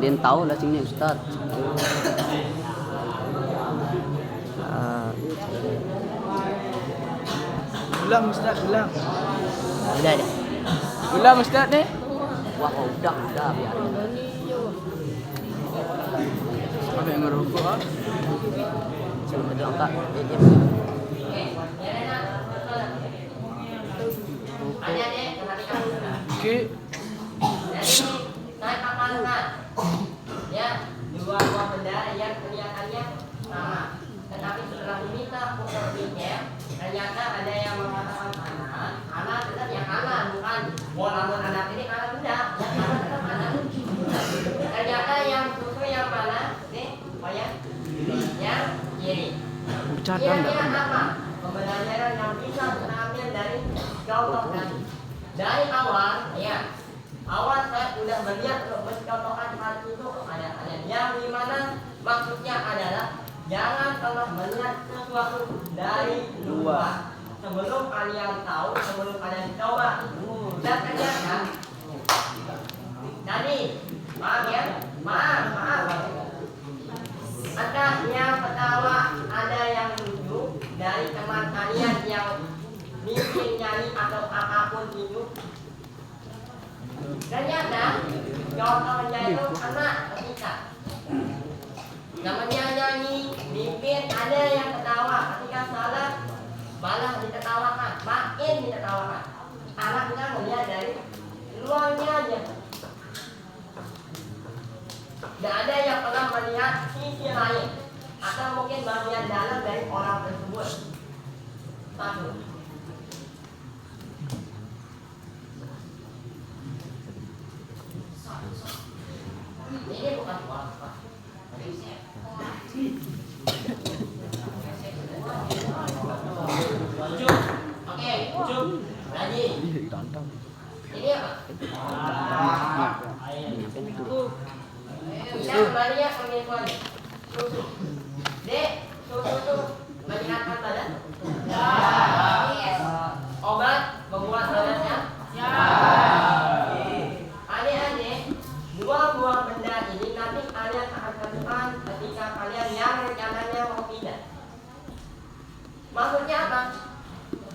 Dia tahu lah sini Ustaz. Ulang Ustaz, ulang. Udah deh. Ulang Ustaz nih. Wah, udah biarin. Ada yang ngerokok ah. Coba dong Kak. Oke. Ya, dua benda yang kelihatannya sama, tetapi setelah diminta fotokopinya ternyata ada yang mengatakan anak tetap yang anak, bukan namun anak ini anak benda, yang anak tetap anak. Ternyata yang susu yang mana? Nih, oh ya, yang kiri. Kira-kira apa pembelajaran yang bisa kita ambil dari contoh tadi? Dari awal, ya. Awal saya sudah melihat untuk mencontohkan hal itu ada yang dimana maksudnya adalah jangan pernah melihat sesuatu dari luar sebelum kalian tahu, sebelum kalian coba. Dan ternyata tadi maaf ya, maaf ada yang ketawa, ada yang lucu dari teman kalian yang bikin nyanyi atau apapun itu. Ternyata contohnya itu anak ketika namanya nyanyi, mimpin, ada yang ketawa ketika salah, malah ditertawakan, makin ditertawakan. Anak kita melihat dari luarnya aja. Tidak ada yang pernah melihat sisi lain atau mungkin bagian dalam dari orang tersebut. Satu. Ini bukan apa. Oke, lagi. Ini apa? Kita kembali ya pengetahuan. Susu. Dek, susu itu menyehatkan badan. Yes. Obat. ini nanti kalian akan temukan ketika kalian yang rencananya mau pindah. Maksudnya apa?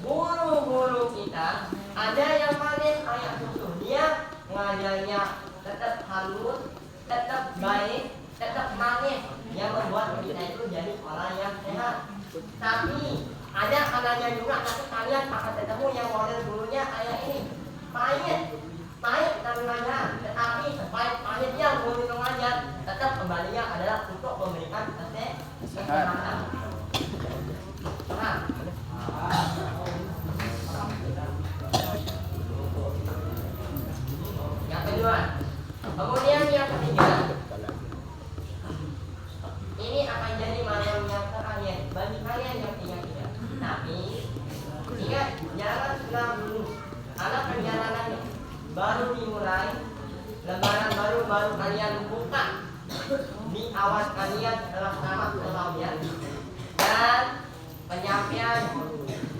Guru-guru kita ada yang manis kayak susu, dia ngajarnya tetap halus, tetap baik, tetap manis, yang membuat kita itu jadi orang yang sehat. Tapi ada kalanya juga nanti kalian akan ketemu yang model gurunya kayak ini, pahit dan mengajar, tetapi pahitnya guru itu mengajar, tetap kembalinya adalah untuk memberikan kesehatan. Nah, yang kedua, kemudian yang ketiga, ini akan jadi malam yang terakhir bagi kalian yang tinggal. Tapi ingat, jangan senang dulu, karena perjalanannya baru dimulai, lembaran baru kalian buka di awal kalian setelah tamat perlawanan, dan penyampaian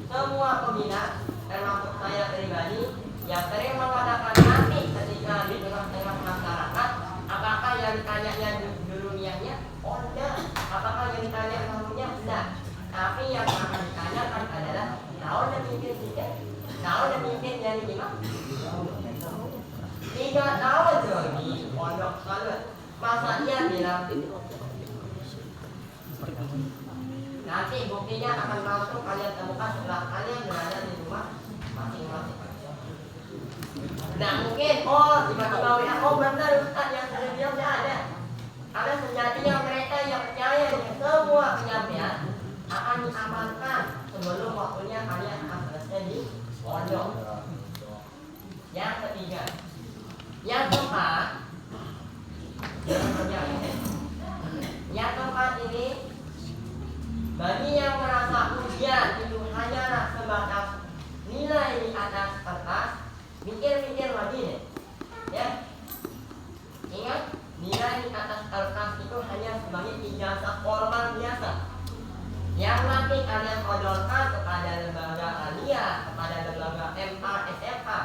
semua pembina termasuk saya pribadi yang sering mengatakan nanti ketika di tengah-tengah masyarakat, apakah yang ditanya dunianya? Oh enggak. Apakah yang ditanya ilmunya? Enggak. Tapi yang akan ditanyakan adalah tahun demi tiga, tahun demi dari 5, 3 tahun lagi pondok salut. Masa dia bilang nanti buktinya akan langsung kalian temukan setelah kalian berada di rumah masing-masing. Nah mungkin, tiba-tiba WA, benar Ustaz yang sudah bilang tidak ada. Karena sejatinya mereka yang percaya semua penyampaian akan diamankan sebelum waktunya kalian akan selesai di pondok. Yang ketiga, yang keempat, ini bagi yang merasa ujian itu hanyalah sebatas nilai di atas kertas, mikir-mikir lagi deh, ya. Ingat, nilai di atas kertas itu hanya sebagai ijazah formal biasa yang nanti kalian sodorkan kepada lembaga alia, kepada lembaga MA, SMA,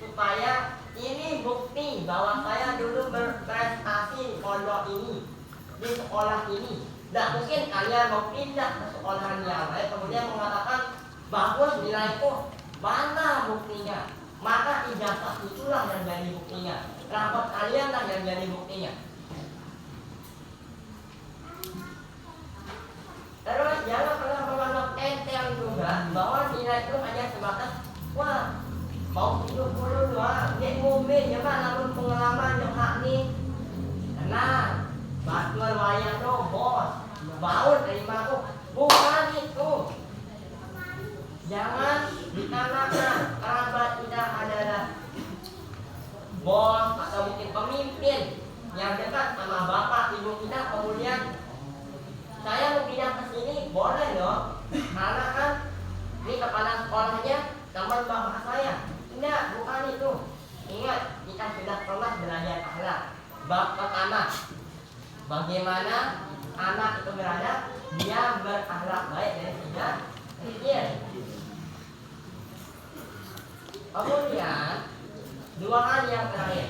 supaya ini bukti bahwa saya dulu berprestasi di pondok ini, di sekolah ini. Tidak mungkin kalian mau pindah ke sekolah yang lain kemudian mengatakan bagus nilaiku, mana buktinya? Maka ijazah itulah yang jadi buktinya, rapot kalian lah yang jadi buktinya. Terus jangan pernah menganggap enteng juga bahwa nilai itu hanya sebatas wah mau 72 dia ngomel ya kan, namun pengalaman yang hak nih tenang batuan wayang tuh bos baut terima aku, bukan itu. Jangan dikatakan kerabat kita adalah bos atau mungkin pemimpin yang dekat sama bapak ibu kita, kemudian saya mau pindah ke sini boleh dong karena kan ini kepala sekolahnya teman bapak saya. Tidak, bukan itu. Ingat, kita sudah pernah belajar akhlak. Bab pertama, bagaimana anak itu berada, dia berakhlak baik dari 3 titik. Kemudian 2 hal yang terakhir.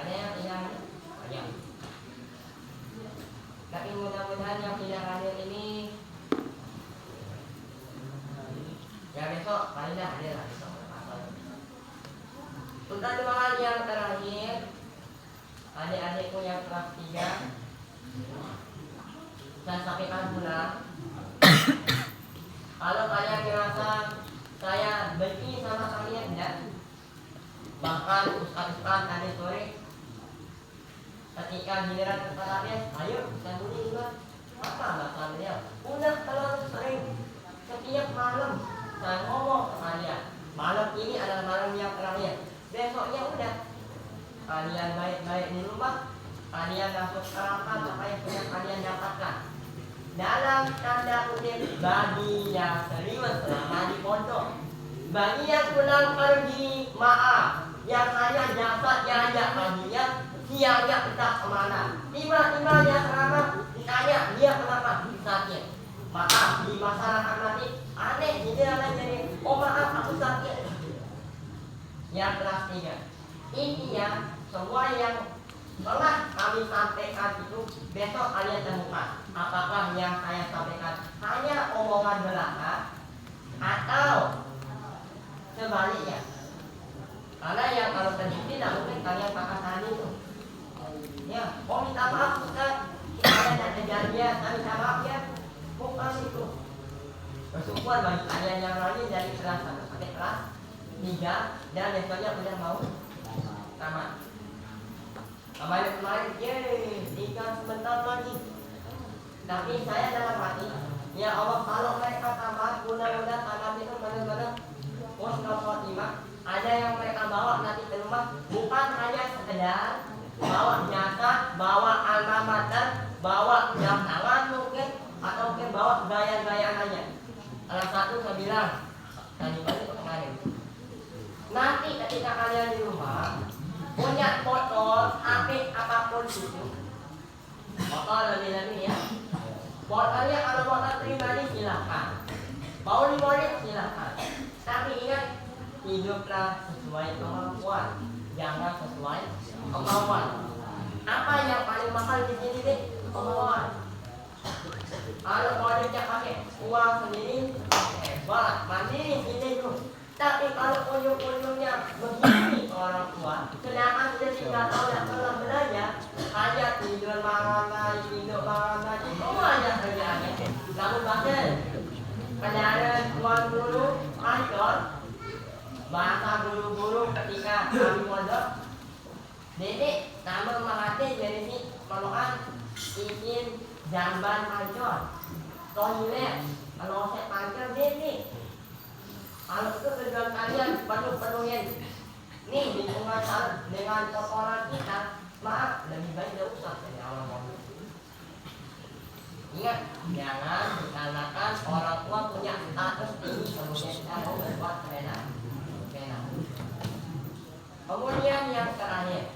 Ada yang tidak banyak. Tapi mudah-mudahan yang tidak hadir ini ya besok paling dah hadir lah besok. Untuk 2 hal yang terakhir, adik-adikku yang kelas 3, saya sampaikan pula, kalau kalian merasa saya benci sama kalian, enggak. Bahkan ustaz-ustaz tadi sore ketika giliran kalian, ayo kita bunyi juga apa bahasa beliau, udah terlalu sering setiap malam saya ngomong ke kalian, malam ini adalah malam yang terakhir, besoknya udah kalian baik-baik di rumah, kalian dapat apa yang sudah kalian dapatkan dalam tanda kutip bagi yang serius selama di pondok. Bagi yang pulang pergi, maaf, yang hanya jasadnya aja baginya, siangnya tetap kemana. Tiba-tiba dia selamat, ditanya dia kenapa sakit. Maaf, di masyarakat nanti aneh, jadi ada jadi, oh maaf yang kelas 3. Intinya semua yang telah kami sampaikan itu besok kalian temukan. Apakah yang saya sampaikan hanya omongan belaka atau sebaliknya? Karena yang kalau terbukti tidak mungkin kalian pakai itu. Ya, oh minta maaf Ustaz, ada kejadian, minta maaf ya. Bukan itu. Bersyukur bagi kalian yang lain dari kelas 1 sampai kelas 3 dan besoknya udah mau tamat. Kemarin, tinggal sebentar lagi. Tapi saya dalam hati, ya Allah kalau mereka tamat, mudah-mudahan tamat itu benar-benar husnul khotimah. Ada yang mereka bawa nanti ke rumah bukan hanya sekedar bawa jasa, bawa alma mater, bawa jam tangan mungkin, atau mungkin bawa gaya-gayaannya. Salah satu saya bilang tadi pagi kemarin, nanti ketika kalian di rumah punya foto HP apapun itu, foto lebih ya, fotonya kalau foto pribadi silakan, mau diboleh silakan, tapi ingat hiduplah sesuai kemampuan, jangan sesuai kemauan. Apa yang paling mahal di sini deh? Kemauan. Kalau modalnya pakai uang sendiri, hebat, mandiri sini tuh. Tapi kalau ujung-ujungnya begini orang tua, sedangkan dia tidak tahu yang telah belajar, hanya tidur malam lagi, tidur malam lagi, semua aja kerjaannya. Namun bahkan kendaraan tuan guru, ancol, bahasa guru-guru ketika kami mondok, Dedek, nama mengajar dari sini penuhan izin jamban ancol, toilet, kalau saya panggil Dedek. Kalau itu tujuan kalian penuh-penuhin. Nih lingkungan dengan kotoran kita, maaf lebih baik tidak usah dari awal ngomong. Ingat, jangan dikarenakan orang tua punya status tinggi kemudian kita mau berbuat enak. Kemudian yang terakhir,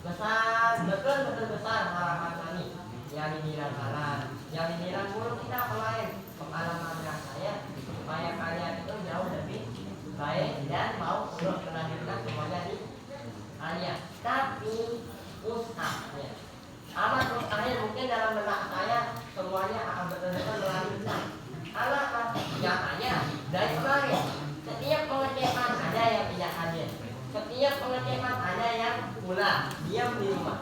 betul besar harapan kami yang dibilang buruk kita lain pengalaman saya supaya kalian itu jauh lebih baik dan mau untuk melanjutkan semuanya di kalian. Tapi ustaznya amat mustahil mungkin dalam benak saya semuanya akan betul-betul melanjutkan. Karena nyatanya dari kemarin setiap pengecekan ada yang tidak hadir, setiap pengecekan ada yang pulang diam di rumah.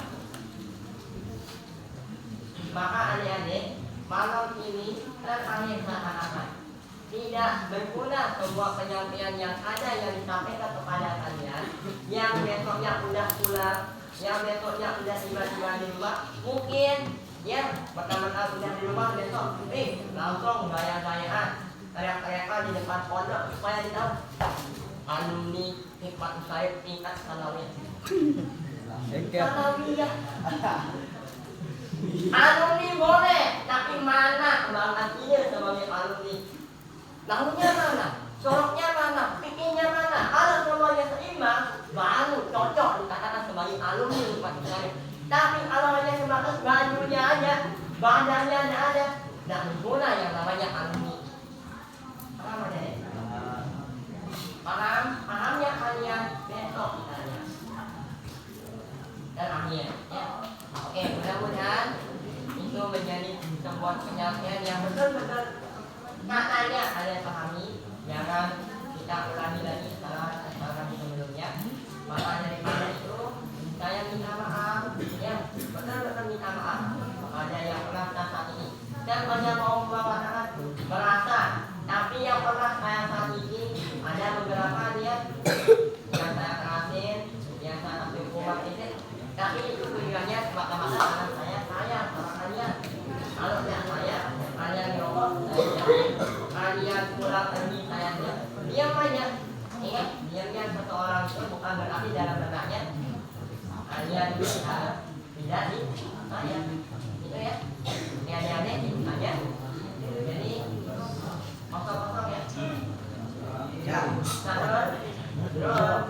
Maka adik-adik malam ini terakhir seakan-akan tidak berguna sebuah penyampaian yang ada yang disampaikan kepada kalian, yang besoknya udah pulang, yang besoknya udah tiba-tiba di rumah, mungkin ya pertama-tama udah di rumah besok, langsung gaya-gayaan, teriak-teriakan di depan pondok supaya ditahu alumni hikmat usaid tingkat sanawiyah. Sanawiyah. Alumni boleh, tapi mana kebanggaannya sebagai alumni? Lalunya mana? Soroknya mana? Pikirnya mana? Kalau semuanya seimbang, baru cocok dikatakan sebagai alumni hikmat usaid. Tapi kalau hanya sebatas bajunya aja, badannya tidak ada, tidak berguna yang namanya alumni. Paham ada ya? Pahamnya kalian besok ditanya. Dan akhir ya. Oke, mudah-mudahan itu menjadi sebuah penyampaian yang betul-betul katanya kalian pahami. Jangan kita ulangi lagi setelah kami sebelumnya. Maka daripada itu saya minta maaf ya, betul-betul minta maaf kepada yang merasa saat ini. Dan hanya mau membawakan merasa, tapi yang pernah saya sakiti ada beberapa dia yang saya kerasin, yang saya ambil hukuman itu. Tapi itu tujuannya semata-mata karena saya sayang sama kalian. Kalau tidak saya, kalian nyokok, kalian pulang pergi saya diam aja. Ingat, diamnya seseorang itu bukan berarti dalam benaknya kalian bisa tidak di saya. Itu ya. Adik-adik itu saja. Jadi kosong-kosong ya. Ya. Terus.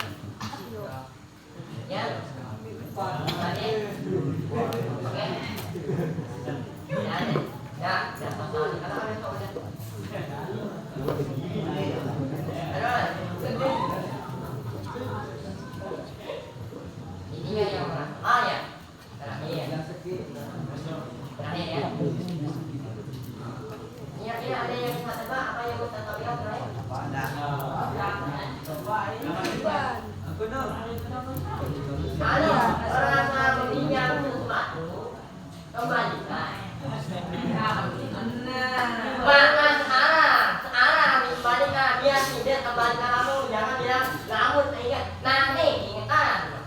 Ya. Tadi. Oke. Ya, kosong. Karena ada soalnya. Terus. Kalau rasa meminjam sesuatu kembalikan. Bahkan sekarang dikembalikan dia tidak kembalikan kamu, jangan bilang namun ingat nanti ingatan.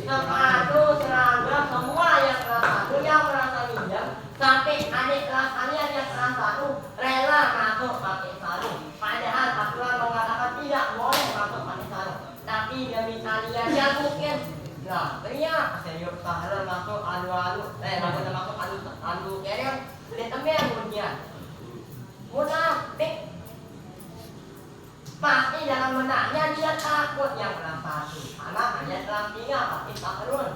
Sepatu, seragam, semua yang kelas 1 yang merasa minjam sampai adik kelas kalian yang kelas 1 rela masuk pakai sarung. Padahal aturan mengatakan tidak boleh masuk pakai sarung. Tapi demi kalian yang mungkin teriak serius tahanan masuk adu-adu masuk adu kereng ditemen kemudian munafik pasti dalam benaknya dia takut yang kelas 1 karena hanya kelas 3 pasti takarun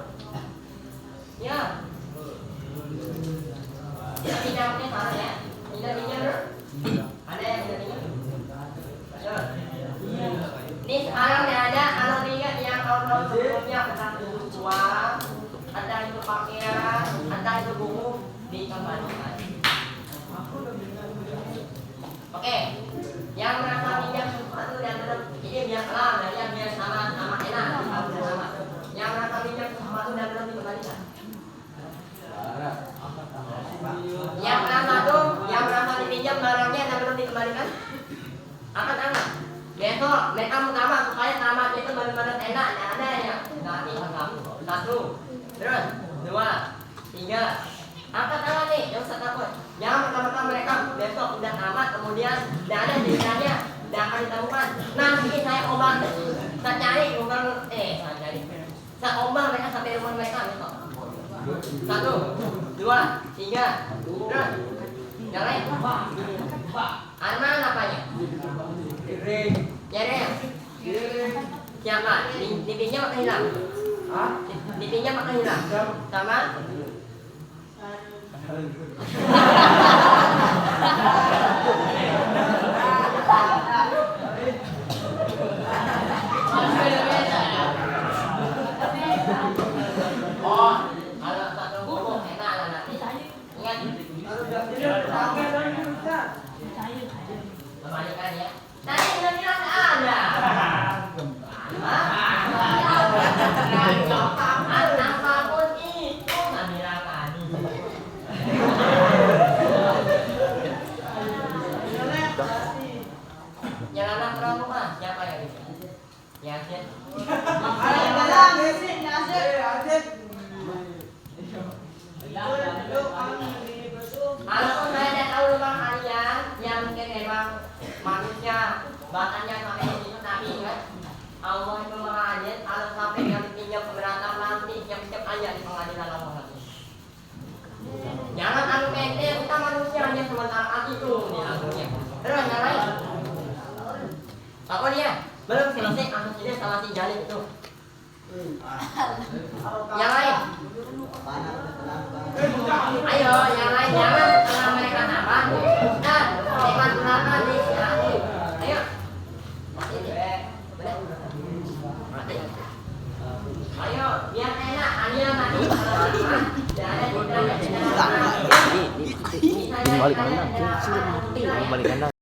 ya tidak punya salah ya tidak ada yang tidak ini sekarang ada kalau ingat yang tahun-tahun sebelumnya tentang itu uang, ada itu pakaian, ada itu buku dikembalikan. Oke, yang merasa minjam sesuatu dan belum ini biarlah yang biar sama enak sama. Yang merasa minjam sesuatu dan belum dikembalikan. Yang merasa dipinjam barangnya dan belum dikembalikan. Angkat. Besok mereka pertama supaya tamat itu benar-benar enak, ada yang nanti anggap 1, terus 2, 3. Angkat tangan nih, jangan usah takut. Jangan pertama-tama mereka besok udah tamat kemudian tidak ada ceritanya, tidak akan ditemukan. Nanti saya obat, saya cari bukan saya obat mereka sampai rumah mereka besok. 1, 2, 3, terus yang lain. Arman apanya? Jereng. Siapa? Dipinjam atau hilang? Dipinjam atau hilang? Sama? Oh, kalau satu buku enak lah nanti. Ingat. Kembalikan ya. Tadi sudah bilang ada. Apapun itu nggak bilang tadi. Jalan perempuan siapa yang bisa? Yasin. Kalau saya tidak tahu rumah kalian yang mungkin memang manusia bahannya sampai di situ tapi kan Allah itu maha adil. Kalau sampai yang dipinjam keberatan nanti siap-siap aja di pengadilan Allah nanti. Jangan anu ente kita manusia hanya sementara itu diaturnya. Terus yang lain. Apa dia? Belum selesai kasus ini sama si Jalil itu. Yang lain. Ayo, yang lain jangan setelah mereka tamat. Nah, teman belakang di sini. Ayo. Ayo, biar enak. Ayo nanti. Balik kanan. Balik kanan.